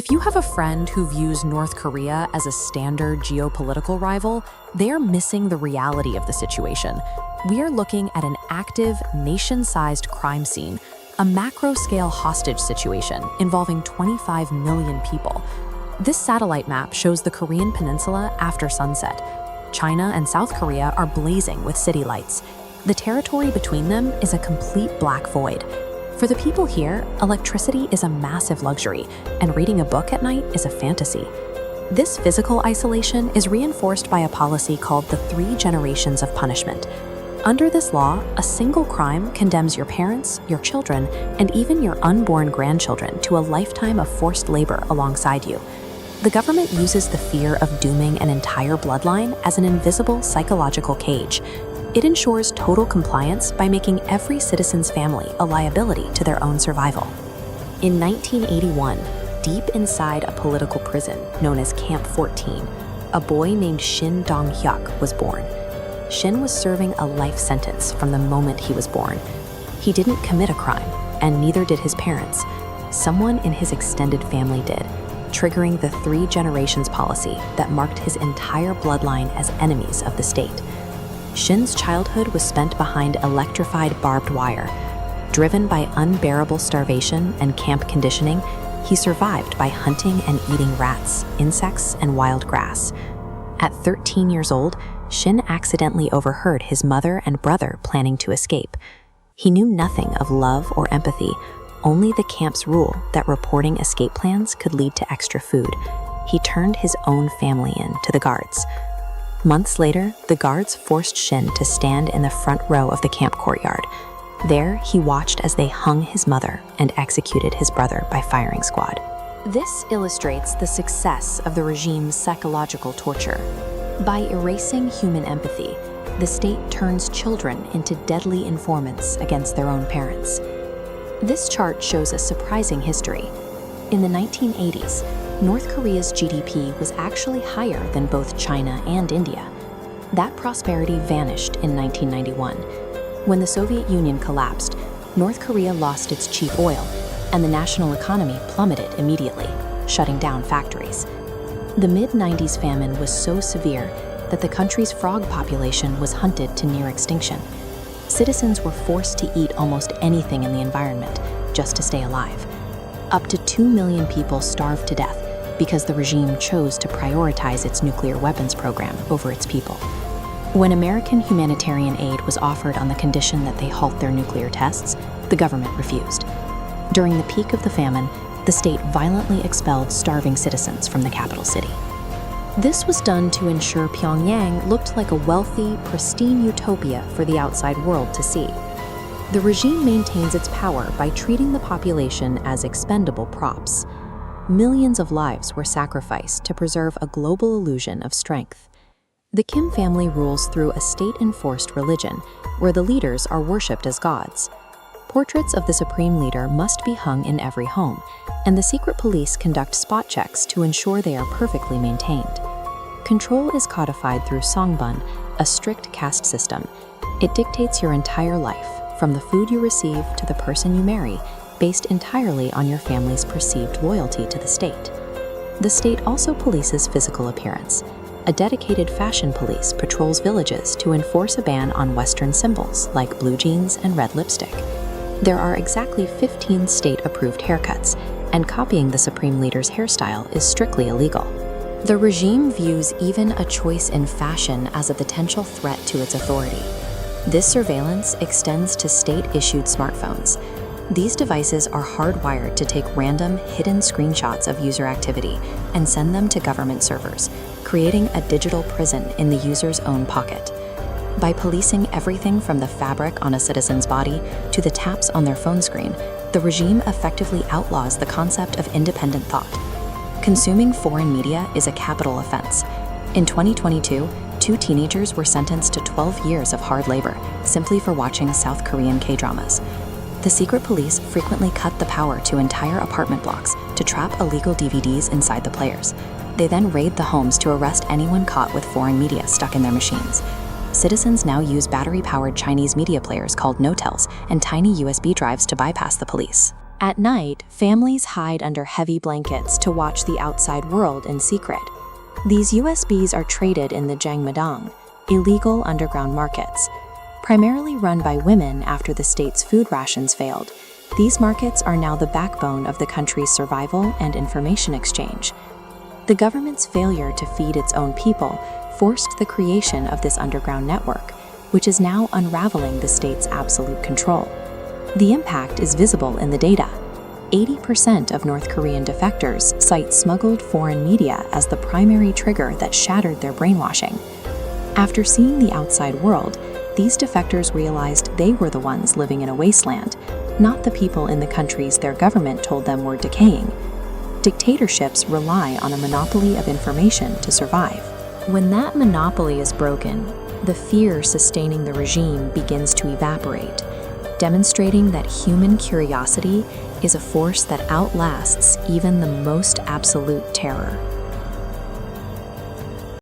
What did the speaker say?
If you have a friend who views North Korea as a standard geopolitical rival, they are missing the reality of the situation. We are looking at an active, nation-sized crime scene, a macro-scale hostage situation involving 25 million people. This satellite map shows the Korean peninsula after sunset. China and South Korea are blazing with city lights. The territory between them is a complete black void. For the people here, electricity is a massive luxury, and reading a book at night is a fantasy. This physical isolation is reinforced by a policy called the 3 generations of punishment. Under this law, a single crime condemns your parents, your children, and even your unborn grandchildren to a lifetime of forced labor alongside you. The government uses the fear of dooming an entire bloodline as an invisible psychological cage. It ensures total compliance by making every citizen's family a liability to their own survival. In 1981, deep inside a political prison known as Camp 14, a boy named Shin Dong-hyuk was born. Shin was serving a life sentence from the moment he was born. He didn't commit a crime, and neither did his parents. Someone in his extended family did, triggering the 3 generations policy that marked his entire bloodline as enemies of the state. Shin's childhood was spent behind electrified barbed wire. Driven by unbearable starvation and camp conditioning, he survived by hunting and eating rats, insects, and wild grass. At 13 years old, Shin accidentally overheard his mother and brother planning to escape. He knew nothing of love or empathy, only the camp's rule that reporting escape plans could lead to extra food. He turned his own family in to the guards. Months later, the guards forced Shin to stand in the front row of the camp courtyard. There, he watched as they hung his mother and executed his brother by firing squad. This illustrates the success of the regime's psychological torture. By erasing human empathy, the state turns children into deadly informants against their own parents. This chart shows a surprising history. In the 1980s, North Korea's GDP was actually higher than both China and India. That prosperity vanished in 1991. When the Soviet Union collapsed, North Korea lost its cheap oil, and the national economy plummeted immediately, shutting down factories. The mid-90s famine was so severe that the country's frog population was hunted to near extinction. Citizens were forced to eat almost anything in the environment just to stay alive. Up to 2 million people starved to death because the regime chose to prioritize its nuclear weapons program over its people. When American humanitarian aid was offered on the condition that they halt their nuclear tests, the government refused. During the peak of the famine, the state violently expelled starving citizens from the capital city. This was done to ensure Pyongyang looked like a wealthy, pristine utopia for the outside world to see. The regime maintains its power by treating the population as expendable props. Millions of lives were sacrificed to preserve a global illusion of strength. The Kim family rules through a state-enforced religion, where the leaders are worshipped as gods. Portraits of the supreme leader must be hung in every home, and the secret police conduct spot checks to ensure they are perfectly maintained. Control is codified through songbun, a strict caste system. It dictates your entire life, from the food you receive to the person you marry, based entirely on your family's perceived loyalty to the state. The state also polices physical appearance. A dedicated fashion police patrols villages to enforce a ban on Western symbols like blue jeans and red lipstick. There are exactly 15 state-approved haircuts, and copying the supreme leader's hairstyle is strictly illegal. The regime views even a choice in fashion as a potential threat to its authority. This surveillance extends to state-issued smartphones. These devices are hardwired to take random, hidden screenshots of user activity and send them to government servers, creating a digital prison in the user's own pocket. By policing everything from the fabric on a citizen's body to the taps on their phone screen, the regime effectively outlaws the concept of independent thought. Consuming foreign media is a capital offense. In 2022, 2 teenagers were sentenced to 12 years of hard labor simply for watching South Korean K-dramas. The secret police frequently cut the power to entire apartment blocks to trap illegal DVDs inside the players. They then raid the homes to arrest anyone caught with foreign media stuck in their machines. Citizens now use battery-powered Chinese media players called Notels and tiny USB drives to bypass the police. At night, families hide under heavy blankets to watch the outside world in secret. These USBs are traded in the Jangmadang, illegal underground markets. Primarily run by women after the state's food rations failed, these markets are now the backbone of the country's survival and information exchange. The government's failure to feed its own people forced the creation of this underground network, which is now unraveling the state's absolute control. The impact is visible in the data. 80% of North Korean defectors cite smuggled foreign media as the primary trigger that shattered their brainwashing. After seeing the outside world, these defectors realized they were the ones living in a wasteland, not the people in the countries their government told them were decaying. Dictatorships rely on a monopoly of information to survive. When that monopoly is broken, the fear sustaining the regime begins to evaporate, demonstrating that human curiosity is a force that outlasts even the most absolute terror.